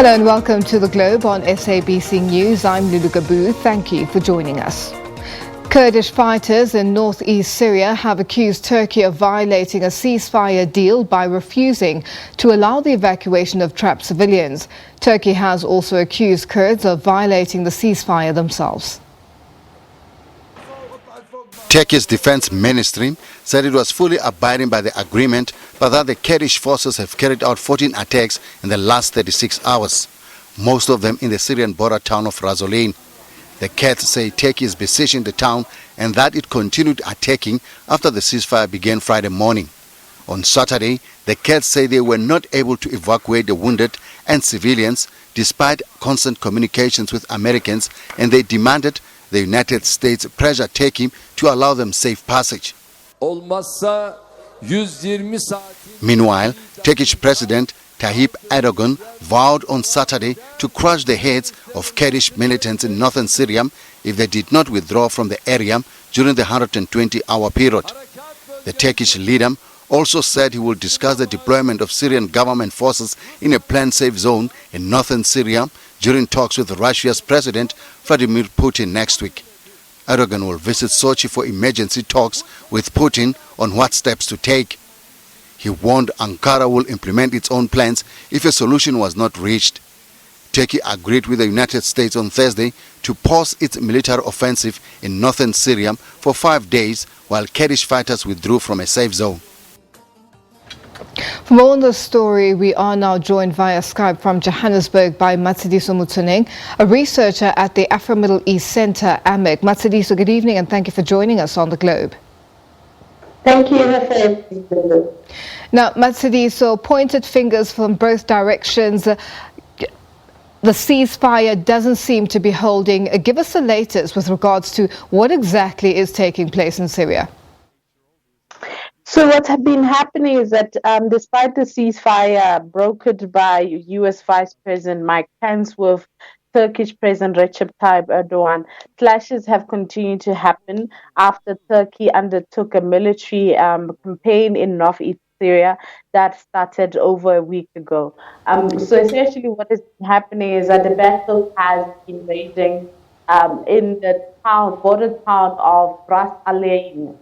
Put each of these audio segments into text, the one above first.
Hello and welcome to The Globe on SABC News. I'm Lulu Gabu. Thank you for joining us. Kurdish fighters in northeast Syria have accused Turkey of violating a ceasefire deal by refusing to allow the evacuation of trapped civilians. Turkey has also accused Kurds of violating the ceasefire themselves. Turkey's defense ministry said it was fully abiding by the agreement, but that the Kurdish forces have carried out 14 attacks in the last 36 hours, most of them in the Syrian border town of Razolain. The Kurds say Turkey is besieging the town and that it continued attacking after the ceasefire began Friday morning. On Saturday, the Kurds say they were not able to evacuate the wounded and civilians despite constant communications with Americans, and they demanded the United States pressure Turkey to allow them safe passage. Meanwhile, Turkish President Tayyip Erdogan vowed on Saturday to crush the heads of Kurdish militants in northern Syria if they did not withdraw from the area during the 120-hour period. The Turkish leader also said he will discuss the deployment of Syrian government forces in a planned safe zone in northern Syria during talks with Russia's President Vladimir Putin next week. Erdogan will visit Sochi for emergency talks with Putin on what steps to take. He warned Ankara will implement its own plans if a solution was not reached. Turkey agreed with the United States on Thursday to pause its military offensive in northern Syria for 5 days while Kurdish fighters withdrew from a safe zone. For more on the story, we are now joined via Skype from Johannesburg by Matshidiso Motsoneng, a researcher at the Afro-middle East Centre AMEC. Matshidiso, good evening and thank you for joining us on The Globe. Thank you. Now, Matshidiso, pointed fingers from both directions. The ceasefire doesn't seem to be holding. Give us the latest with regards to what exactly is taking place in Syria. So what has been happening is that despite the ceasefire brokered by U.S. Vice President Mike Pence with Turkish President Recep Tayyip Erdogan, clashes have continued to happen after Turkey undertook a military campaign in northeast Syria that started over a week ago. So essentially what is happening is that the battle has been raging in the border town of Ras Alain.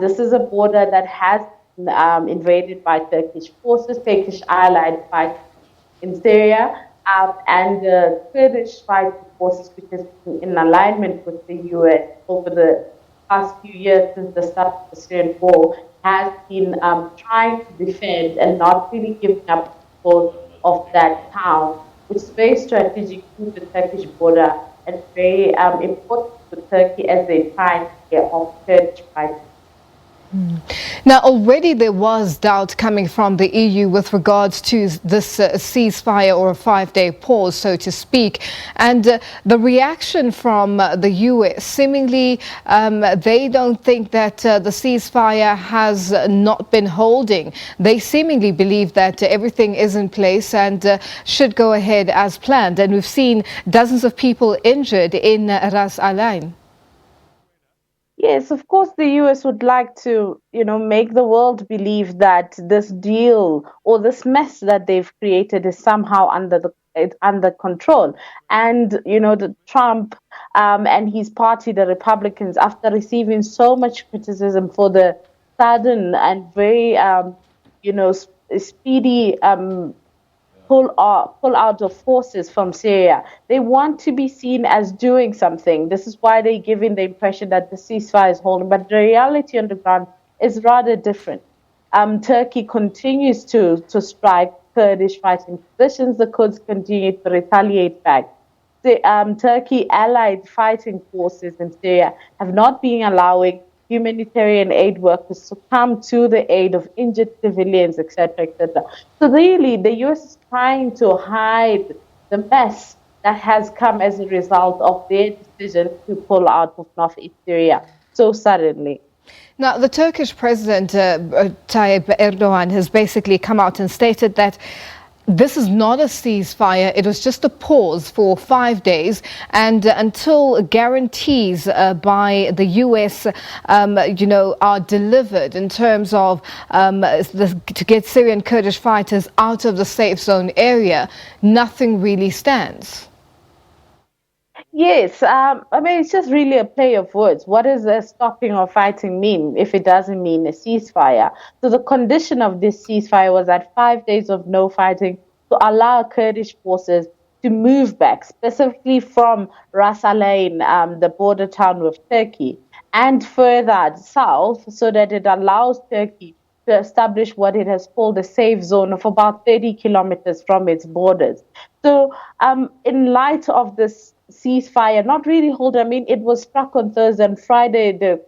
This is a border that has been invaded by Turkish forces, Turkish allied fighters in Syria, and the Kurdish fighting forces, which has been in alignment with the U.S. over the past few years since the start of the Syrian war, has been trying to defend and not really giving up control of that town, which is very strategic to the Turkish border and very important to Turkey as they try to get off Kurdish fighters. Now, already there was doubt coming from the EU with regards to this ceasefire or a 5-day pause, so to speak. And the reaction from the US, seemingly they don't think that the ceasefire has not been holding. They seemingly believe that everything is in place and should go ahead as planned. And we've seen dozens of people injured in Ras Alain. Yes, of course, the U.S. would like to, make the world believe that this deal or this mess that they've created is somehow under control. And, the Trump and his party, the Republicans, after receiving so much criticism for the sudden and very, speedy pull out of forces from Syria. They want to be seen as doing something. This is why they're giving the impression that the ceasefire is holding. But the reality on the ground is rather different. Turkey continues to strike Kurdish fighting positions. The Kurds continue to retaliate back. The Turkey allied fighting forces in Syria have not been allowing humanitarian aid workers to come to the aid of injured civilians, etc., etc. So really, the U.S. is trying to hide the mess that has come as a result of their decision to pull out of northeast Syria so suddenly. Now, the Turkish President Tayyip Erdogan has basically come out and stated that This is not a ceasefire. It was just a pause for 5 days, and until guarantees by the U.S. Are delivered in terms of to get Syrian Kurdish fighters out of the safe zone area, nothing really stands. Yes, it's just really a play of words. What does a stopping of fighting mean if it doesn't mean a ceasefire? So the condition of this ceasefire was that 5 days of no fighting to allow Kurdish forces to move back, specifically from Ras Al Ain, the border town with Turkey, and further south, so that it allows Turkey to establish what it has called a safe zone of about 30 kilometers from its borders. So in light of this ceasefire not really holding, it was struck on Thursday and Friday, the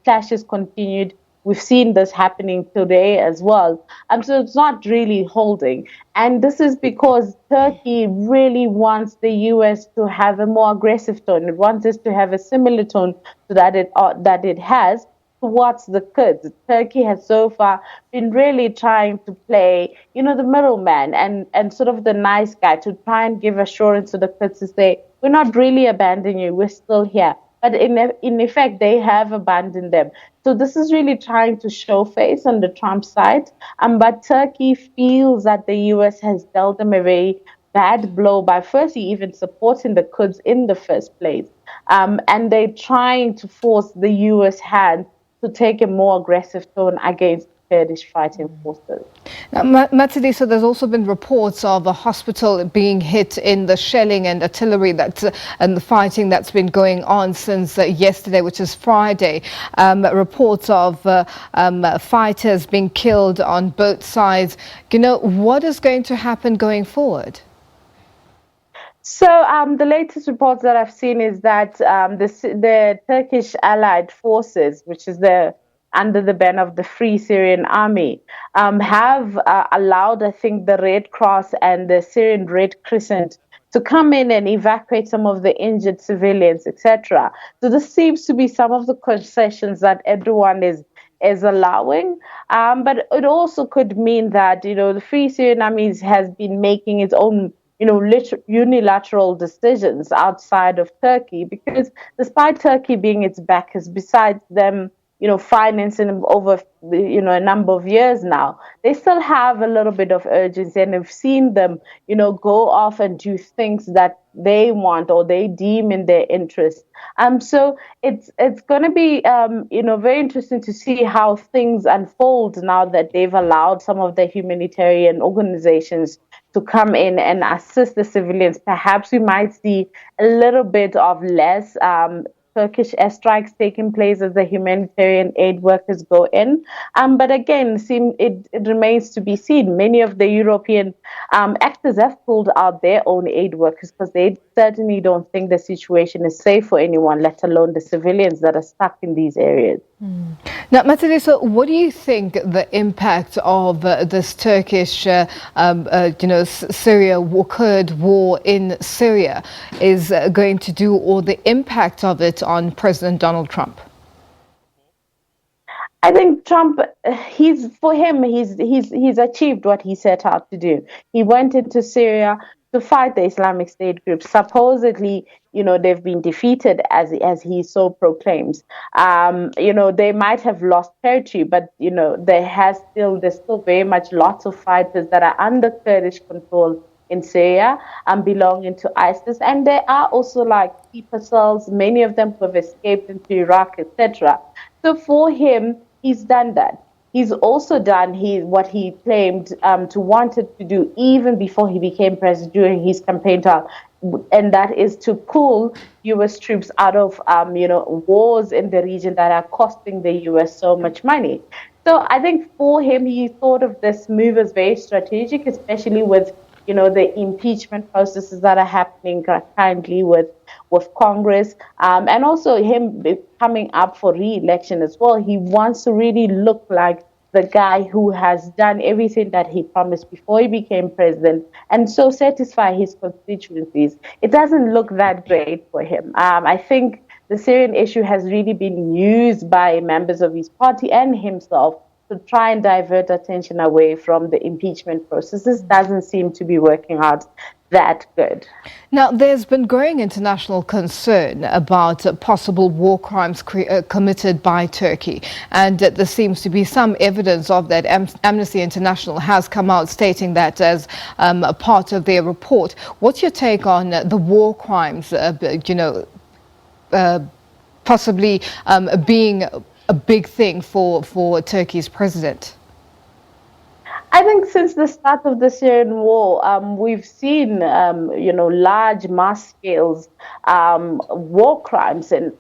clashes continued. We've seen this happening today as well. So it's not really holding. And this is because Turkey really wants the U.S. to have a more aggressive tone. It wants us to have a similar tone to that it has towards the Kurds. Turkey has so far been really trying to play, the middleman and sort of the nice guy to try and give assurance to the Kurds to say, we're not really abandoning you, we're still here. But in effect, they have abandoned them. So this is really trying to show face on the Trump side. But Turkey feels that the U.S. has dealt them a very bad blow by firstly even supporting the Kurds in the first place. And they're trying to force the U.S. hand to take a more aggressive tone against Kurdish fighting forces. Now, Matshidiso, there's also been reports of a hospital being hit in the shelling and artillery and the fighting that's been going on since yesterday, which is Friday. Reports of fighters being killed on both sides. What is going to happen going forward? So the latest reports that I've seen is that the Turkish allied forces, which is under the banner of the Free Syrian Army, have allowed, I think, the Red Cross and the Syrian Red Crescent to come in and evacuate some of the injured civilians, etc. So this seems to be some of the concessions that everyone is allowing. But it also could mean that, the Free Syrian Army has been making its own unilateral decisions outside of Turkey, because despite Turkey being its backers, besides them, financing over, a number of years now, they still have a little bit of urgency, and have seen them, go off and do things that they want or they deem in their interest. So it's going to be, very interesting to see how things unfold now that they've allowed some of the humanitarian organizations to come in and assist the civilians. Perhaps we might see a little bit of less Turkish airstrikes taking place as the humanitarian aid workers go in. But again, it remains to be seen. Many of the European actors have pulled out their own aid workers because they certainly don't think the situation is safe for anyone, let alone the civilians that are stuck in these areas. Now, Matshidiso, what do you think the impact of this Turkish, Syria Kurd war in Syria is going to do, or the impact of it on President Donald Trump? I think Trump, he's achieved what he set out to do. He went into Syria to fight the Islamic State group. Supposedly, they've been defeated as he so proclaims. They might have lost territory, but, there's still very much lots of fighters that are under Kurdish control in Syria and belonging to ISIS. And there are also keeper cells, many of them who have escaped into Iraq, etc. So for him, he's done that. He's also done what he claimed to wanted to do even before he became president during his campaign time, and that is to pull U.S. troops out of wars in the region that are costing the U.S. so much money. So I think for him, he thought of this move as very strategic, especially with the impeachment processes that are happening currently with Congress, and also him coming up for re-election as well. He wants to really look like the guy who has done everything that he promised before he became president, and so satisfy his constituencies. It doesn't look that great for him. I think the Syrian issue has really been used by members of his party and himself to try and divert attention away from the impeachment process. This doesn't seem to be working out that good. Now, there's been growing international concern about possible war crimes committed by Turkey, and there seems to be some evidence of that. Amnesty International has come out stating that as a part of their report. What's your take on the war crimes, possibly being a big thing for Turkey's president? I think since the start of the Syrian war, we've seen, large mass-scale war crimes and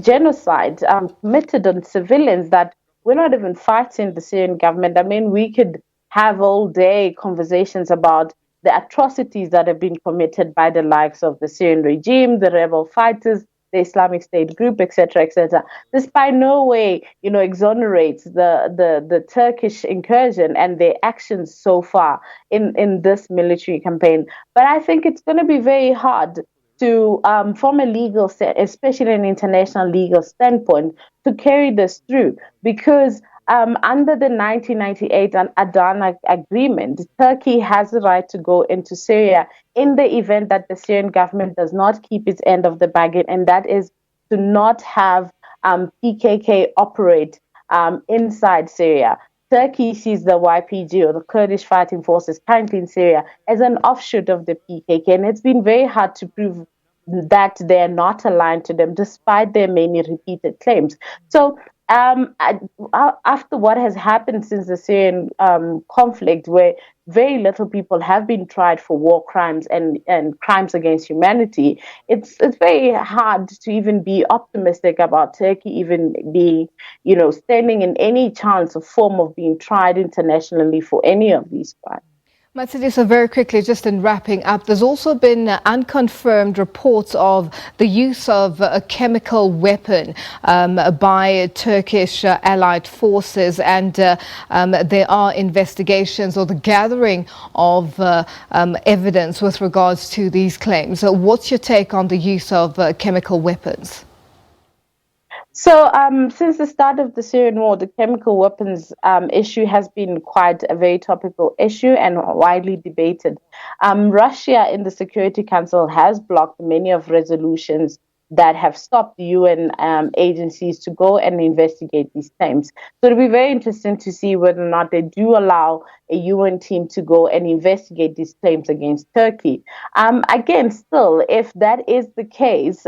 genocide committed on civilians that we're not even fighting the Syrian government. I mean, we could have all day conversations about the atrocities that have been committed by the likes of the Syrian regime, the rebel fighters, the Islamic State group, etc., etc. This by no way, exonerates the Turkish incursion and their actions so far in this military campaign. But I think it's going to be very hard to, from a legal set, especially an international legal standpoint, to carry this through because under the 1998 Adana Agreement, Turkey has the right to go into Syria in the event that the Syrian government does not keep its end of the bargain, and that is to not have PKK operate inside Syria. Turkey sees the YPG, or the Kurdish fighting forces currently in Syria, as an offshoot of the PKK, and it's been very hard to prove that they're not aligned to them, despite their many repeated claims. So after what has happened since the Syrian conflict, where very little people have been tried for war crimes and crimes against humanity, it's very hard to even be optimistic about Turkey even being, standing in any chance or form of being tried internationally for any of these crimes. Matshidiso, very quickly, just in wrapping up, there's also been unconfirmed reports of the use of a chemical weapon by Turkish allied forces, and there are investigations or the gathering of evidence with regards to these claims. So what's your take on the use of chemical weapons? So since the start of the Syrian war, the chemical weapons issue has been quite a very topical issue and widely debated. Russia in the Security Council has blocked many of resolutions that have stopped the UN agencies to go and investigate these claims. So it'll be very interesting to see whether or not they do allow a UN team to go and investigate these claims against Turkey. Again, still, if that is the case,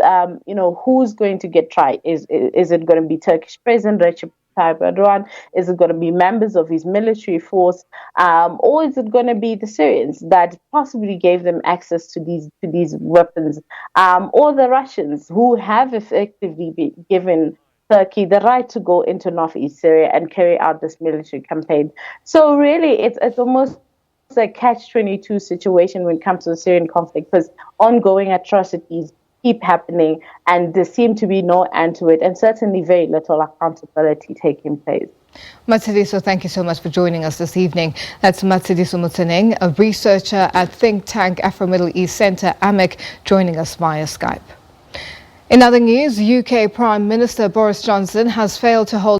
who's going to get tried? Is it going to be Turkish President Recep Tayyip Erdogan? Is it going to be members of his military force, or is it going to be the Syrians that possibly gave them access to these weapons, or the Russians who have effectively been given Turkey the right to go into northeast Syria and carry out this military campaign? So really, it's almost a catch-22 situation when it comes to the Syrian conflict, because ongoing atrocities keep happening, and there seem to be no end to it, and certainly very little accountability taking place. Matshidiso, thank you so much for joining us this evening. That's Matshidiso Motsoneng, a researcher at think tank Afro-middle East Centre AMEC, joining us via Skype. In other news, UK Prime Minister Boris Johnson has failed to hold